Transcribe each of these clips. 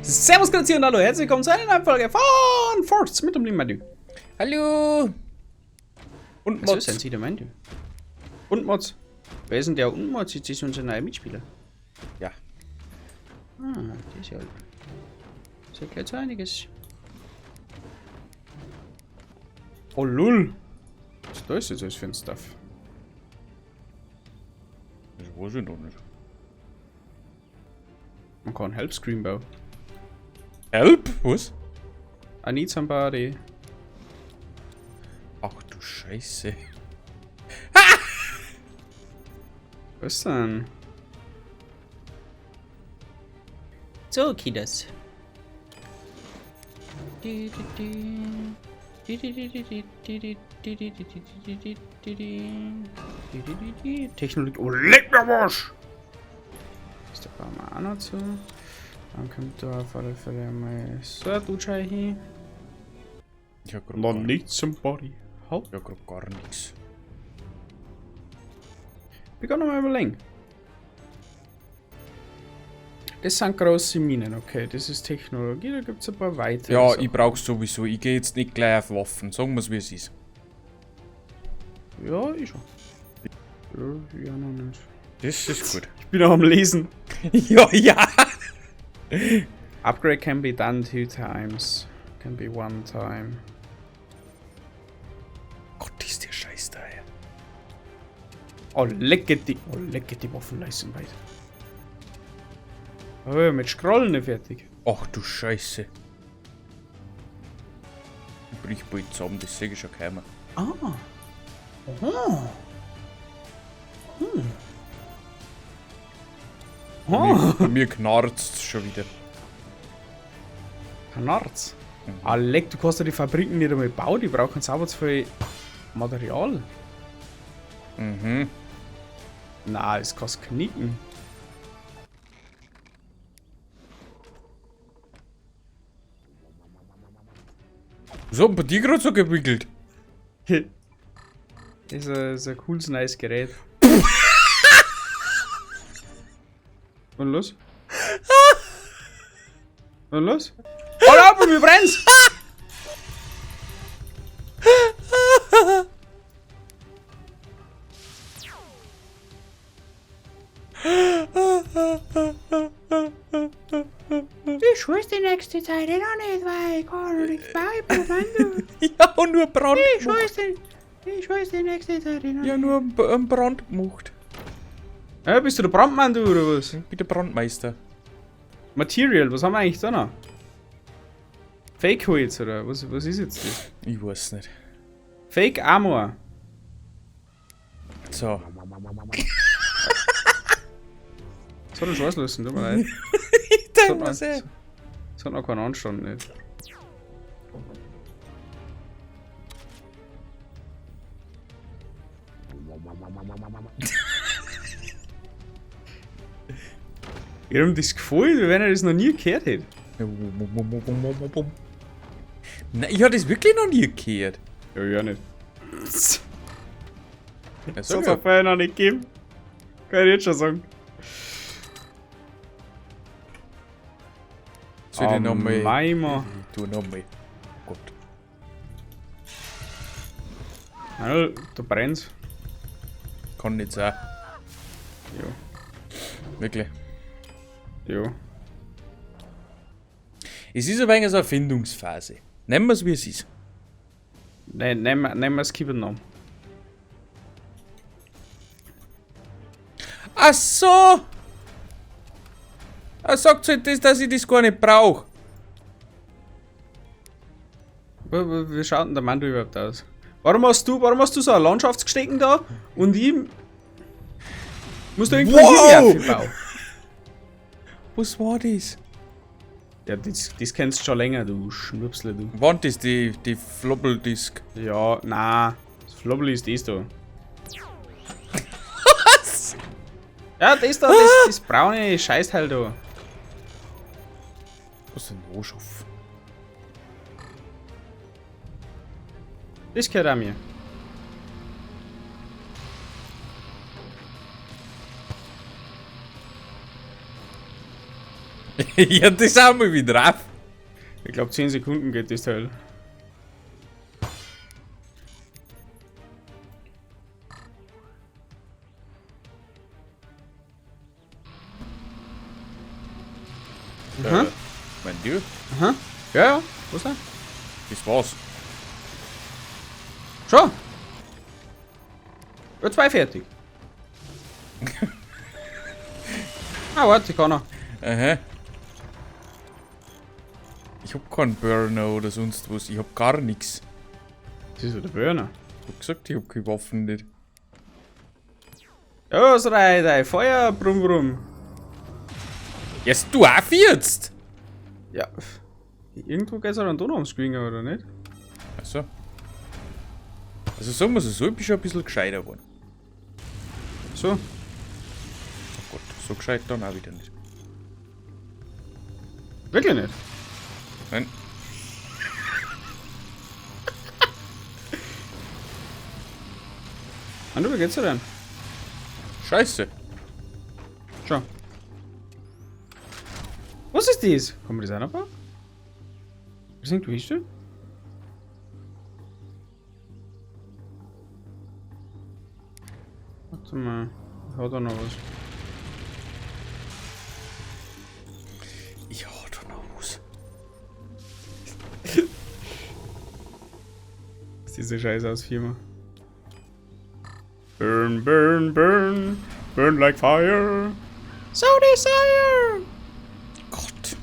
Servus, Grüezi und hallo, herzlich willkommen zu einer neuen Folge von FORTS mit dem lieben Menü. Hallo! Und Was Mods. sind Sie der Menü? Und Mods. Wer ist denn der und Mods? Jetzt ist unser neuer Mitspieler. Ja. Ah, der ist ja... Das erklärt so einiges. Oh lul. Was da ist jetzt alles für ein Stuff? Das weiß ich noch nicht. Man kann Help-Screen bauen. Help? Was? I need somebody. Ach du Scheiße. Was denn? So, Kiddas. Technologie. Oh, leck mir was! Ist der Baum auch noch zu? Dann kommt da auf alle Fälle mal so ein Dutschei hin. Ich hab grad Noch gar nicht somebody. Halt. Ich hab grad gar nichts. Wir können noch mal überlegen. Das sind große Minen, okay. Das ist Technologie, da gibt es ein paar weitere. Ja, Sachen. ich brauch's sowieso. Ich gehe jetzt nicht gleich auf Waffen. Sagen wir's wie es ist. Ja, ich schon. Ja, noch nicht. Das ist gut. Ich bin noch am Lesen. Ja, ja! Upgrade can be done 2 times. Can be 1 time. Gott, ist der Scheiß da, ey. Oh, lecke die Waffenleistung weit. Oh, mit Scrollen nicht fertig. Ach du Scheiße. Ich brich bald zusammen, das sehe ich schon keiner. Ah. Aha. Bei mir knarrt's schon wieder. Knarz. Ah, leck, du kannst ja die Fabriken nicht einmal bauen, die brauchen sauber zu viel Material. Mhm. Na, das kannst du knicken. Was hat denn bei dir gerade so gewickelt? Das ist ein cooles, neues Gerät. Und los? Und los? Oh, da, bei mir brennt's! Ich weiß die nächste Zeit noch nicht, weil ich kann noch nichts bauen. Ja, nur Brand. Ich weiß die nächste Zeit noch Ja, nicht. nur einen Brand gemacht. Ja, bist du der Brandmann, du, oder was? Ich bin der Brandmeister. Material, was haben wir eigentlich da noch? Fake Holz, oder? Was ist jetzt das? Ich weiß nicht. Fake Armor. So. Das hat einen Scheiß lassen, tut mir leid. Ich denke mal sehr. Das hat noch keinen Anstand, nicht. Ich hab ihm das gefallen, wie wenn er das noch nie gehört hätte. Nein, ich habe das wirklich noch nie gehört. Ja, nicht. Das Das hat es auch vorher noch nicht gegeben. Kann ich jetzt schon sagen. Soll ich nochmal? Meimer. Tu nochmal. Gott. Ja, da brennt's. Kann nicht sein. Ja. Wirklich. Ja. Es ist ein wenig so eine Erfindungsphase. Nehmen wir es wie es ist. Nein, nehmen wir das Kiebernamen. Ach so! Er sagt halt das, dass ich das gar nicht brauche. Wie schaut denn der Mann überhaupt aus? Warum hast du so ein Landschaftsgestecken da und ich muss da irgendwo Wow! bauen? Was war das? Ja, das kennst du schon länger, du Schnupsle, du. Wann ist die Floppeldisk? Ja, na, das Flobbel ist das da. Was? Ja, das da, das braune Scheißteil da. Was ist denn Rohstoff? Das gehört auch mir. Ja, das haben wir wieder auf. Ich glaube 10 Sekunden geht das Teil. Aha. Mein Dieu, Aha. Ja, ja. Wo ist er? das war's. Schon. Ja, 2 fertig. Ah, warte, ich kann noch. Aha. Ich hab keinen Burner oder sonst was. Ich hab gar nichts. Das ist ja der Burner. Ich hab gesagt, ich hab keine Waffen nicht. Los, Reiter, Feuer, brumm, brumm. Jetzt du auch jetzt! Ja. Irgendwo geht's auch dann doch noch ums Schwingen, oder nicht? Achso. Also sagen wir so, ich bin schon ein bisschen gescheiter geworden. So. Oh Gott, so gescheit dann auch wieder nicht. Wirklich nicht? Nein. Ando, wie geht's dir denn? Scheiße. Schau. Was ist das? Kann man das auch noch bauen? Was sind du bist du? Warte mal. Hat da noch was? Ich hau da noch was. Was ist diese Scheiße aus Firma? Burn, burn, burn. Burn like fire. So desire. Gott.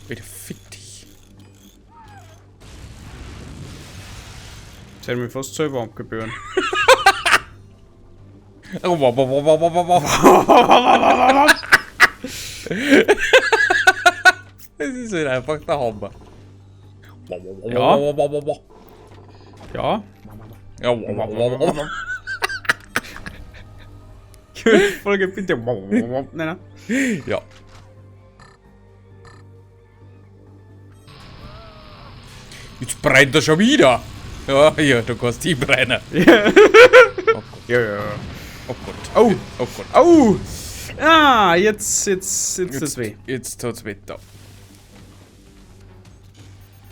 Wieder fick dich. Jetzt hätte mich fast selber abgebühren. Oh, wow, wow, wow, wow, wow, wow. Das ist halt einfach der Hammer. Ja. Ja. Ja. Ja, wow, wow, wow, wow. Folge bitte. Nein, nein. Ja. Jetzt brennt er schon wieder. Ja, ja, du kannst die brennen. Ja. Oh Gott. Ja, ja. Oh Gott. Oh. Oh Gott. Au! Ah, jetzt ist es weh. Jetzt tut's weh da.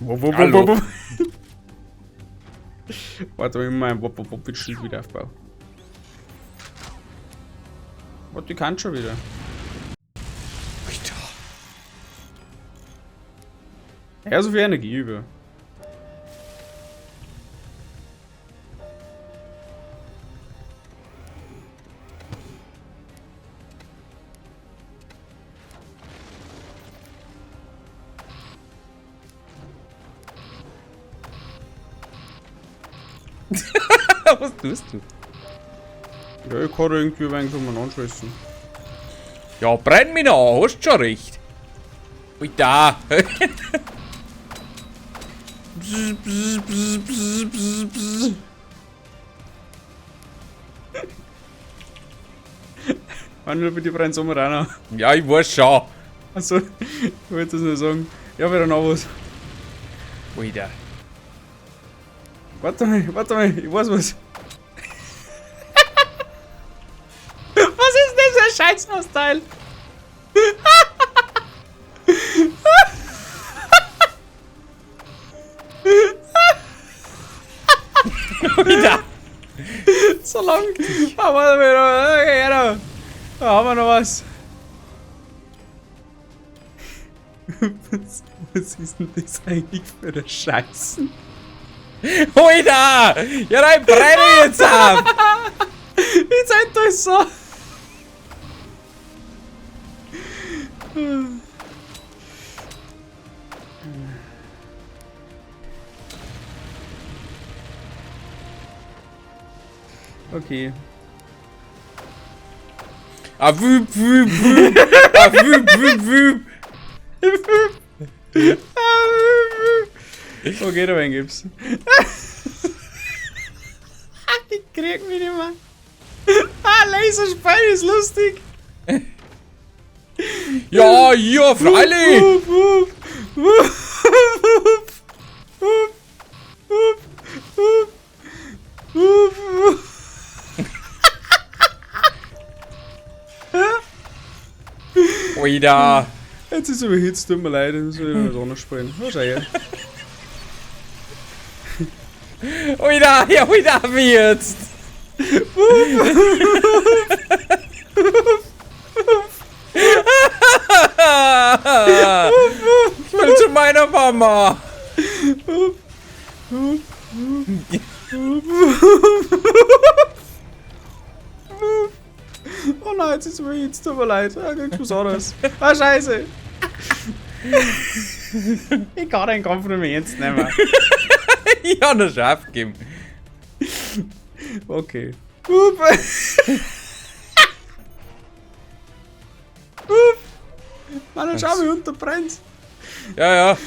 Hallo. Warte, ich mein Wop-Wop-Wop-Schild wieder aufbauen. Warte, die kann schon wieder. Alter. Ja, so viel Energie über. Was tust du? Ja, ich kann irgendwie mal anschließen. Ja, brenn mich noch, hast schon recht. Ui, da. Bzz, bzz, bzz, bzz, bzz, bzz. Warte, bitte brennt Sommer rein. Ja, ich weiß schon. Achso, ich wollte das nur sagen. Ja, wieder noch was. Ui, da. Warte mal, ich weiß was. Was ist denn für ein Scheißhausteil? Ui, da. So lang. Ah, warte mal, okay, ja, da haben wir noch was. Was ist denn das eigentlich für ein Scheißen? Ui, da. Ja, nein, brenne jetzt ab. Wie seid ihr so? Okay. Ah, wüb, wüb, wüb. Ah, wüb, wüb, wüb. Okay, da gibt's. Ich krieg mich nicht mehr. Ah, Laserspiel ist lustig. Ja, ja, freilich. Wup, wup, wup, wup, wup, wup, wup, wup. Oida. Jetzt ist es überhitzt, tut mir leid, das soll ich nicht runterspringen. Oh, schau her. Oida, ja, oida, wie jetzt? Ich will zu meiner Mama. Oh nein, jetzt ist es überhitzt, tut mir leid. Ah, kriegst was anderes. Ah, scheiße. Ich kann den Kampf nicht mehr ernst nehmen. Ich habe einen Schaf gegeben. Okay. Mann, schau mich unterbrennt. Ja, ja.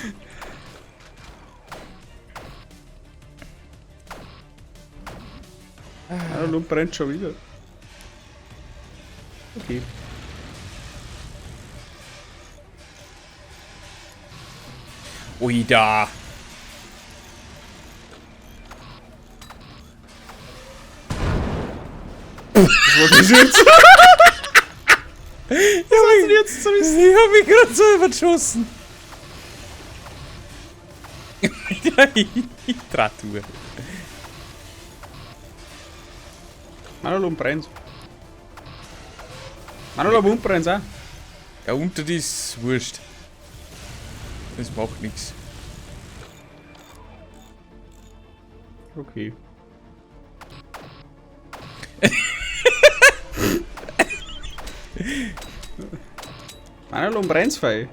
Ja, nun brennt schon wieder. Okay. Oida. Was war das jetzt? Was hast du jetzt zum Ich hab mich gerade selber geschossen. Ja, ich Trattour. Manolo brennt. Manolo brennt auch. Ja, unter die ist wurscht. Das macht nichts. Okay. Manolo brennt's frei.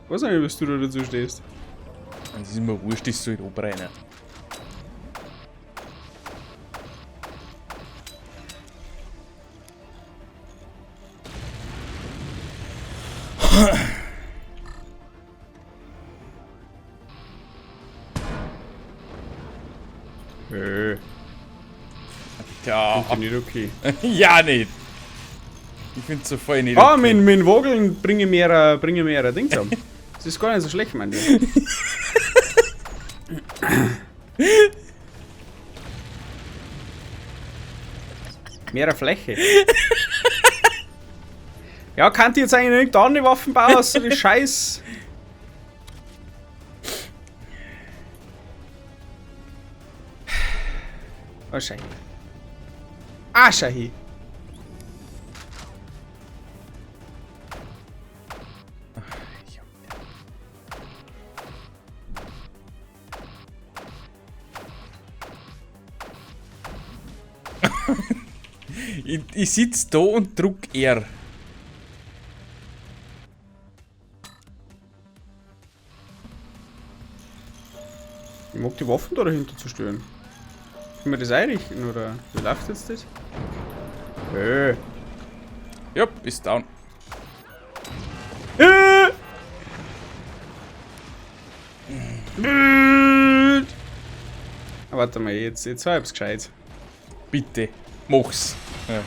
Ich weiß nicht, was du da dazu stehst. Es ist mir wurscht, das soll abbrennen. Ja, Finde ich nicht okay. ja nicht. Ich find's so voll nicht Ah, okay. mit Wogeln bringe mehr Dings an. Das ist gar nicht so schlecht, mein Ding. Mehr Fläche. Ja, kann die jetzt eigentlich nicht andere Waffen bauen, außer die Scheiß. Wahrscheinlich. Ah, Shahi. Ich sitz da und druck R. Ich mag die Waffen da dahinter zerstören. Können wir das einrichten oder wie läuft jetzt das? Ja, ist down. Warte mal, jetzt war ich gescheit. Bitte, mach's. Ja.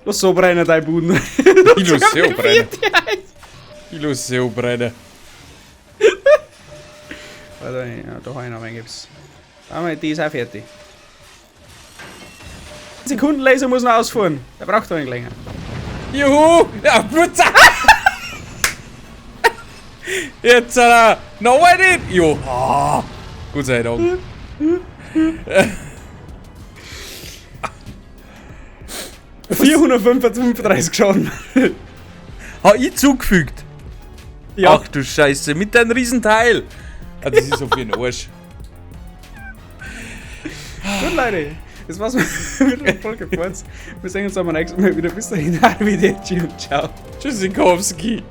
Lass so brennen, dein Buden. Ich lass sie abbrennen. Ich lass sie abbrennen. Warte, ja, da habe ich noch einen gibt's. Die ist auch fertig. Sekundenlaser muss noch ausfahren. Der braucht doch nicht länger. Juhu! Ja, Putzer! Jetzt, noch ein nicht! Jo! Oh, Gott sei Dank. Was? 435 Schaden. Hab ich zugefügt? Ja. Ach du Scheiße, mit deinem Riesenteil! Ah, das ist so für den Arsch. Gut, Leute. Das war's mit der Folge FORTS. Wir sehen uns am nächsten Mal wieder. Bis dahin. Arrivederci und ciao. Tschüssikowski.